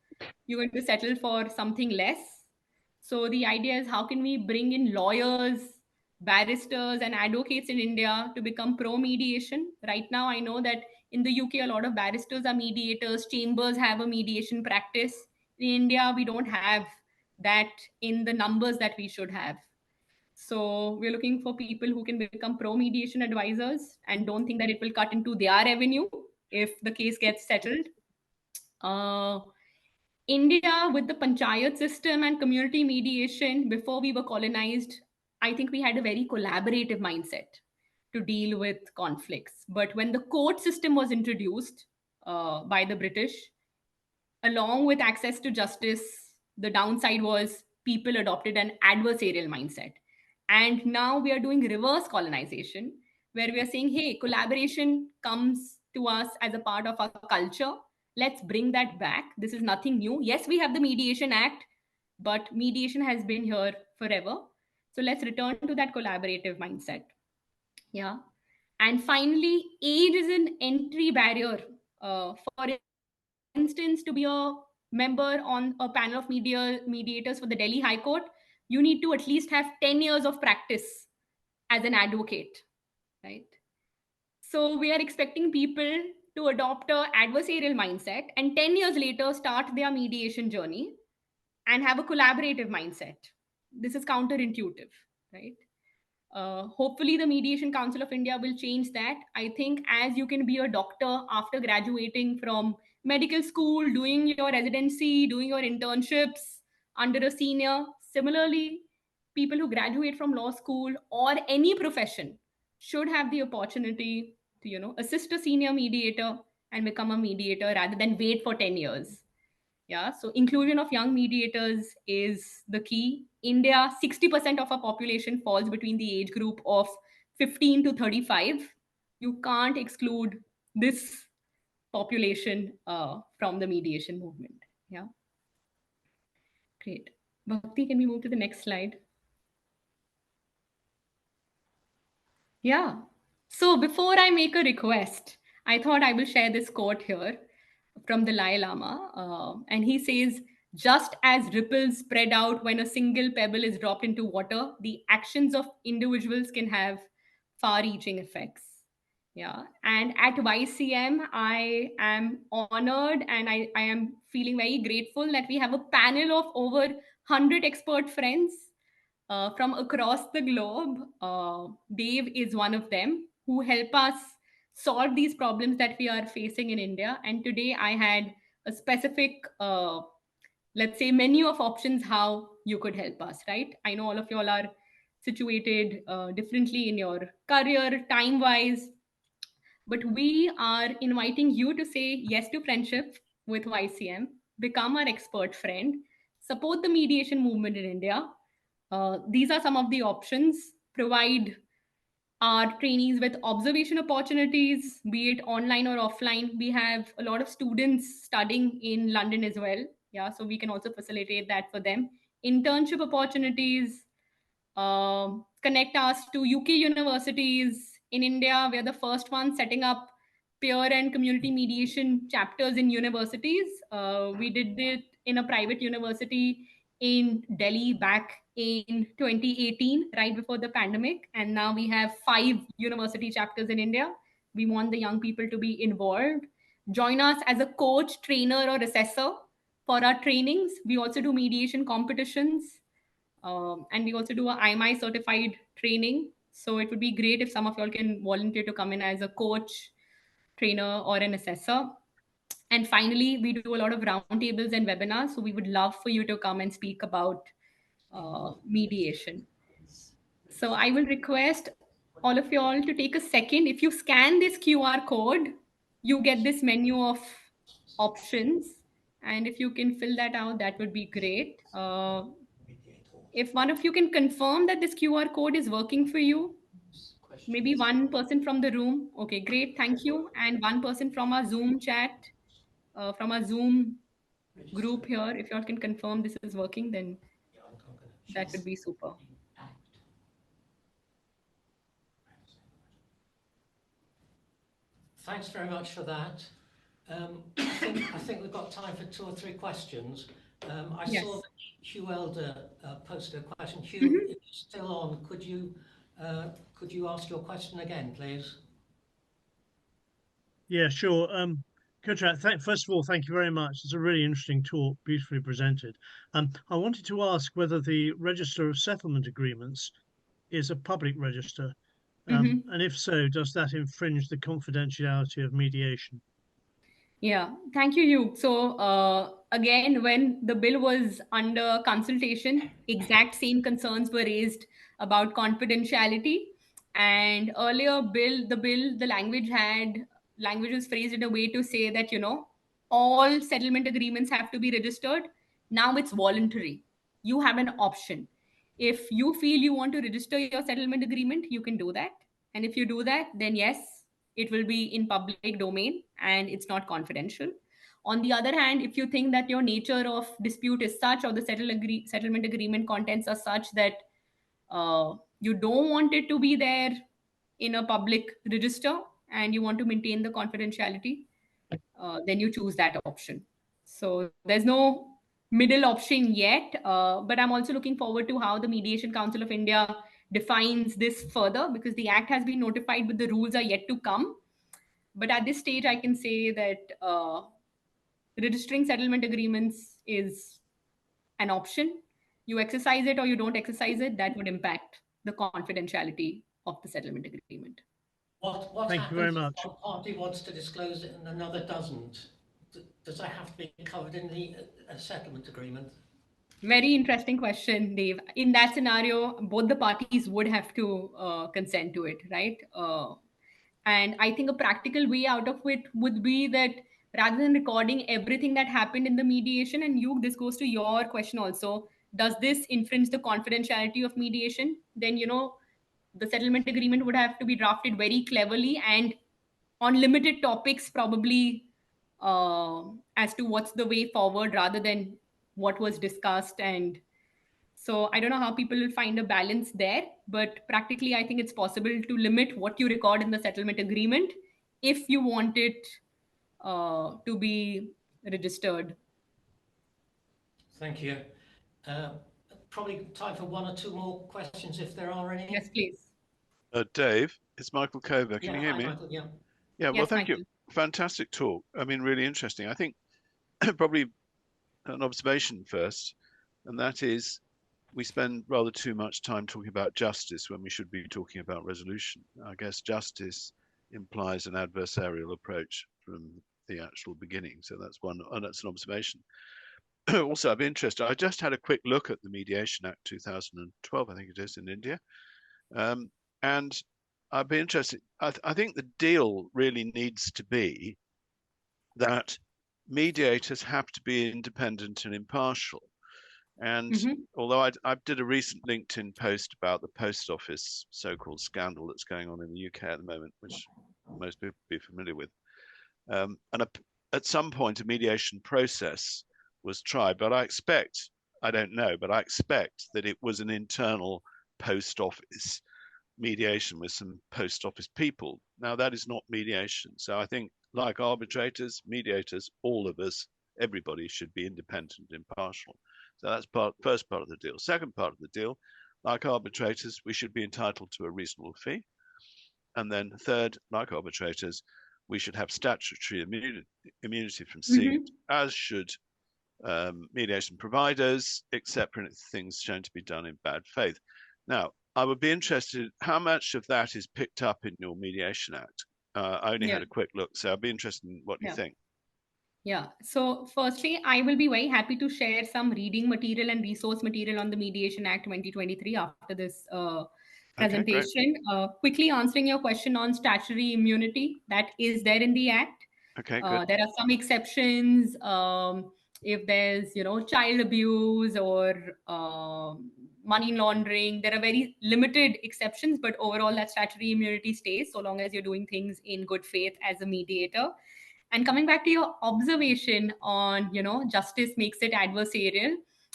You're going to settle for something less. So the idea is, how can we bring in lawyers, barristers, and advocates in India to become pro mediation? Right now, I know that in the UK, a lot of barristers are mediators. Chambers have a mediation practice. In India, we don't have that in the numbers that we should have. So we're looking for people who can become pro mediation advisors and don't think that it will cut into their revenue if the case gets settled. Uh, India, with the panchayat system and community mediation, before we were colonized, I think we had a very collaborative mindset to deal with conflicts. But when the court system was introduced by the British, along with access to justice, the downside was people adopted an adversarial mindset. And now we are doing reverse colonization, where we are saying, hey, collaboration comes to us as a part of our culture. Let's bring that back. This is nothing new. Yes, we have the Mediation Act, but mediation has been here forever. So let's return to that collaborative mindset. Yeah. And finally, age is an entry barrier. For instance, to be a member on a panel of mediators for the Delhi High Court, you need to at least have 10 years of practice as an advocate, right? So we are expecting people to adopt a adversarial mindset and 10 years later start their mediation journey and have a collaborative mindset. This is counterintuitive, right? Hopefully, the Mediation Council of India will change that. I think as you can be a doctor after graduating from medical school, doing your residency, doing your internships under a senior, similarly, people who graduate from law school or any profession should have the opportunity to, assist a senior mediator and become a mediator rather than wait for 10 years. Yeah, so inclusion of young mediators is the key. India, 60% of our population falls between the age group of 15 to 35. You can't exclude this population from the mediation movement. Yeah, great. Bhakti, can we move to the next slide? Yeah. So before I make a request, I thought I will share this quote here. from the Dalai Lama, and he says, just as ripples spread out when a single pebble is dropped into water, the actions of individuals can have far reaching effects. Yeah. And at YCM, I am honored and I am feeling very grateful that we have a panel of over 100 expert friends from across the globe. Dave is one of them who help us solve these problems that we are facing in India. And today I had a specific, let's say, menu of options how you could help us, right? I know all of you all are situated differently in your career, time wise, but we are inviting you to say yes to friendship with YCM, become our expert friend, support the mediation movement in India. These are some of the options. Provide our trainees with observation opportunities, be it online or offline. We have a lot of students studying in London as well. Yeah, so we can also facilitate that for them. Internship opportunities, connect us to UK universities in India. We're the first one setting up peer and community mediation chapters in universities. We did it in a private university in Delhi back in 2018, right before the pandemic. And now we have 5 university chapters in India. We want the young people to be involved. Join us as a coach, trainer, or assessor for our trainings. We also do mediation competitions, and we also do a IMI certified training. So it would be great if some of y'all can volunteer to come in as a coach, trainer, or an assessor. And finally, we do a lot of roundtables and webinars. So we would love for you to come and speak about mediation. So I will request all of y'all to take a second. If you scan this QR code, you get this menu of options. And if you can fill that out, that would be great. If one of you can confirm that this QR code is working for you, maybe one person from the room. Okay, great, thank you. And one person from our Zoom chat, from our Zoom group here. If y'all can confirm this is working, then that would be super. Thanks very much for that. I think we've got time for 2 or 3 questions. I Yes. saw that Hugh Elder posted a question. Hugh, Mhm. if you're still on, could you ask your question again, please? Yeah, sure. Kudrat, first of all, thank you very much. It's a really interesting talk, beautifully presented. I wanted to ask whether the Register of Settlement Agreements is a public register, and if so, does that infringe the confidentiality of mediation? Yeah, thank you, Hugh. So, again, when the bill was under consultation, exact same concerns were raised about confidentiality. And earlier the language was phrased in a way to say that, all settlement agreements have to be registered. Now it's voluntary. You have an option. If you feel you want to register your settlement agreement, you can do that. And if you do that, then yes, it will be in public domain and it's not confidential. On the other hand, if you think that your nature of dispute is such or the settlement agreement contents are such that you don't want it to be there in a public register and you want to maintain the confidentiality, then you choose that option. So there's no middle option yet, but I'm also looking forward to how the Mediation Council of India defines this further, because the act has been notified but the rules are yet to come. But at this stage, I can say that registering settlement agreements is an option. You exercise it or you don't exercise it, that would impact the confidentiality of the settlement agreement. What Thank you very happens if much. one party wants to disclose it and another doesn't? Does that have to be covered in the settlement agreement? Very interesting question, Dave. In that scenario, both the parties would have to consent to it, right? And I think a practical way out of it would be that rather than recording everything that happened in the mediation, and you, this goes to your question also, does this infringe the confidentiality of mediation? Then, the settlement agreement would have to be drafted very cleverly and on limited topics, probably, as to what's the way forward rather than what was discussed. And so I don't know how people will find a balance there, but practically, I think it's possible to limit what you record in the settlement agreement if you want it to be registered. Thank you. Probably time for one or two more questions if there are any. Yes, please. Dave, it's Michael Cover. Can Yeah, you hear hi, me? Michael. Yeah. Yeah, well, Yes, thank you. Michael. Fantastic talk. I mean, really interesting. I think probably an observation first, and that is we spend rather too much time talking about justice when we should be talking about resolution. I guess justice implies an adversarial approach from the actual beginning. So that's one, and that's an observation. Also, I'd be interested. I just had a quick look at the Mediation Act 2012, I think it is, in India. And I'd be interested. I think the deal really needs to be that mediators have to be independent and impartial. And although I did a recent LinkedIn post about the post office so-called scandal that's going on in the UK at the moment, which most people will be familiar with, and at some point a mediation process was tried, but I expect that it was an internal post office mediation with some post office people. Now that is not mediation. So I think, like arbitrators, mediators, all of us, everybody should be independent, impartial. So that's first part of the deal. Second part of the deal, like arbitrators, we should be entitled to a reasonable fee. And then third, like arbitrators, we should have statutory immunity from suit, as should mediation providers, except for things shown to be done in bad faith. Now, I would be interested, how much of that is picked up in your Mediation Act? I only had a quick look, so I'd be interested in what you think. Yeah. So firstly, I will be very happy to share some reading material and resource material on the Mediation Act 2023 after this presentation. Quickly answering your question on statutory immunity, that is there in the Act. Okay, good. There are some exceptions if there's, child abuse or money laundering. There are very limited exceptions, but overall that statutory immunity stays so long as you're doing things in good faith as a mediator. And coming back to your observation on, justice makes it adversarial,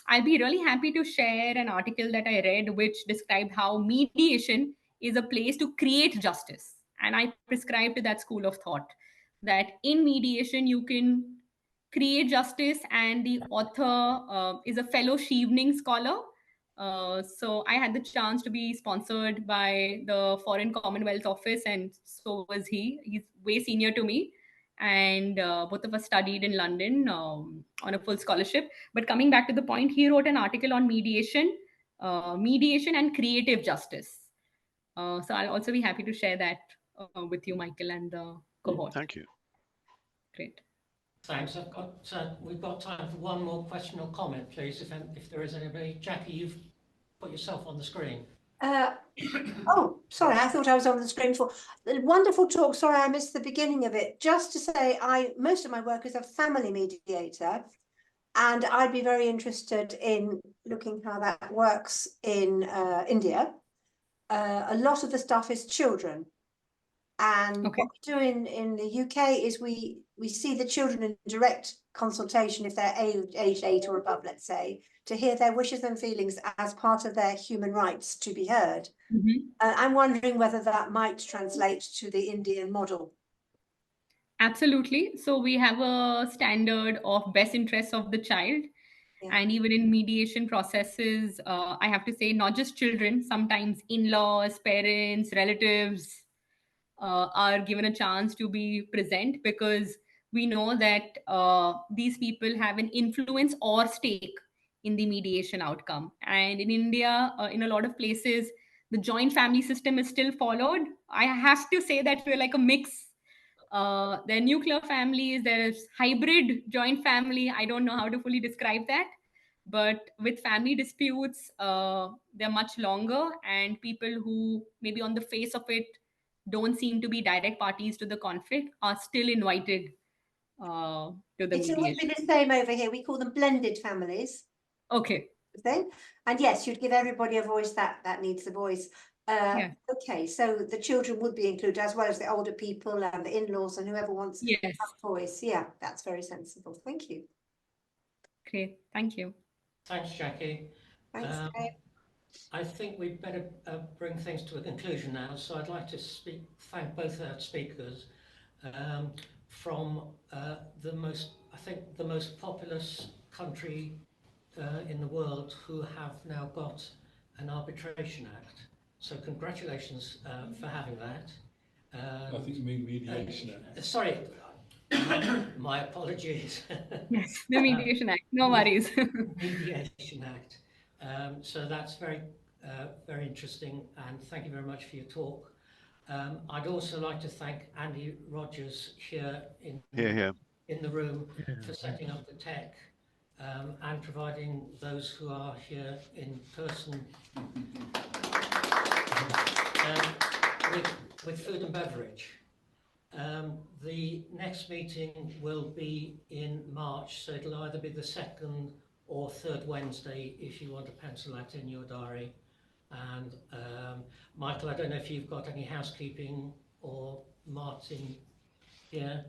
I'll be really happy to share an article that I read which described how mediation is a place to create justice. And I prescribe to that school of thought that in mediation you can create justice, and the author is a fellow Chevening scholar. So I had the chance to be sponsored by the Foreign Commonwealth Office, and so was he. He's way senior to me, and both of us studied in London on a full scholarship. But coming back to the point, he wrote an article on mediation and creative justice. So I'll also be happy to share that with you, Michael, and the cohort. Thank you. Great. Thanks. We've got time for one more question or comment, please, if there is anybody. Jackie, you've put yourself on the screen. Oh, sorry, I thought I was on the screen for wonderful talk. Sorry, I missed the beginning of it. Just to say, most of my work is a family mediator, and I'd be very interested in looking how that works in India. A lot of the stuff is children, and what we do in the UK is we see the children in direct consultation if they're aged 8 or above, let's say, to hear their wishes and feelings as part of their human rights to be heard. I'm wondering whether that might translate to the Indian model. Absolutely. So we have a standard of best interests of the child. Yeah. And even in mediation processes, I have to say, not just children, sometimes in-laws, parents, relatives are given a chance to be present, because we know that these people have an influence or stake in the mediation outcome. And in India, in a lot of places, the joint family system is still followed. I have to say that we're like a mix. There are nuclear families, there's hybrid joint family. I don't know how to fully describe that. But with family disputes, they're much longer, and people who maybe on the face of it don't seem to be direct parties to the conflict are still invited to the mediation. It would be the same over here. We call them blended families. Okay. Thing. And yes, you'd give everybody a voice that needs a voice. Okay, so the children would be included as well as the older people and the in-laws and whoever wants a voice. Yeah, that's very sensible. Thank you. Great. Thank you. Thanks, Jackie. Thanks, I think we'd better bring things to a conclusion now. So I'd like to thank both our speakers from the most I think, the most populous country in the world who have now got an arbitration act. So congratulations for having that. I think you mean Mediation Act. Sorry, my apologies. Yes, the Mediation Act. No worries. Mediation Act. So that's very interesting, and thank you very much for your talk. I'd also like to thank Andy Rogers here in the room for setting up the tech and providing those who are here in person with food and beverage. The next meeting will be in March, so it'll either be the second or third Wednesday if you want to pencil that in your diary. And Michael, I don't know if you've got any housekeeping, or Martin here.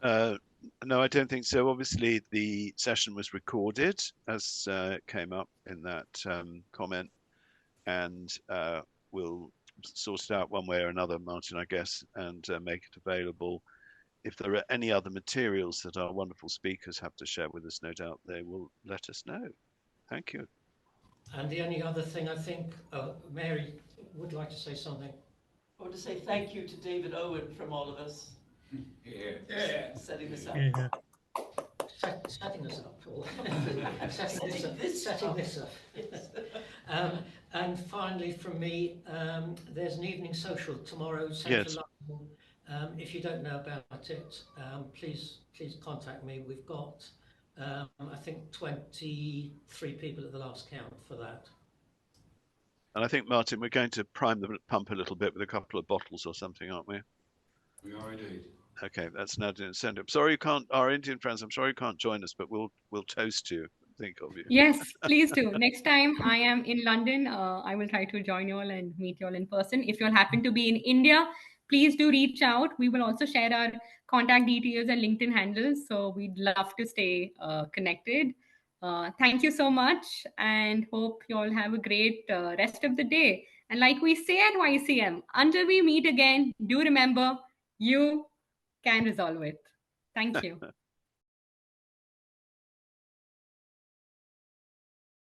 No, I don't think so. Obviously, the session was recorded, as came up in that comment, and we'll sort it out one way or another, Martin, I guess, and make it available. If there are any other materials that our wonderful speakers have to share with us, no doubt they will let us know. Thank you. And the only other thing, I think, Mary would like to say something. I want to say thank you to David Owen from all of us. Yeah. Setting this up. Yeah. Setting this up, Paul. setting this up. Yes. And finally, from me, there's an evening social tomorrow, Central London. If you don't know about it, please contact me. We've got, I think, 23 people at the last count for that. And I think, Martin, we're going to prime the pump a little bit with a couple of bottles or something, aren't we? We are indeed. Okay, that's now an incentive. Sorry you can't, our Indian friends, I'm sorry you can't join us, but we'll toast you, think of you. Yes, please do. Next time I am in London, I will try to join you all and meet you all in person. If you all happen to be in India, please do reach out. We will also share our contact details and LinkedIn handles. So we'd love to stay connected. Thank you so much, and hope you all have a great rest of the day. And like we say at YCM, until we meet again, do remember, you can resolve it. Thank you.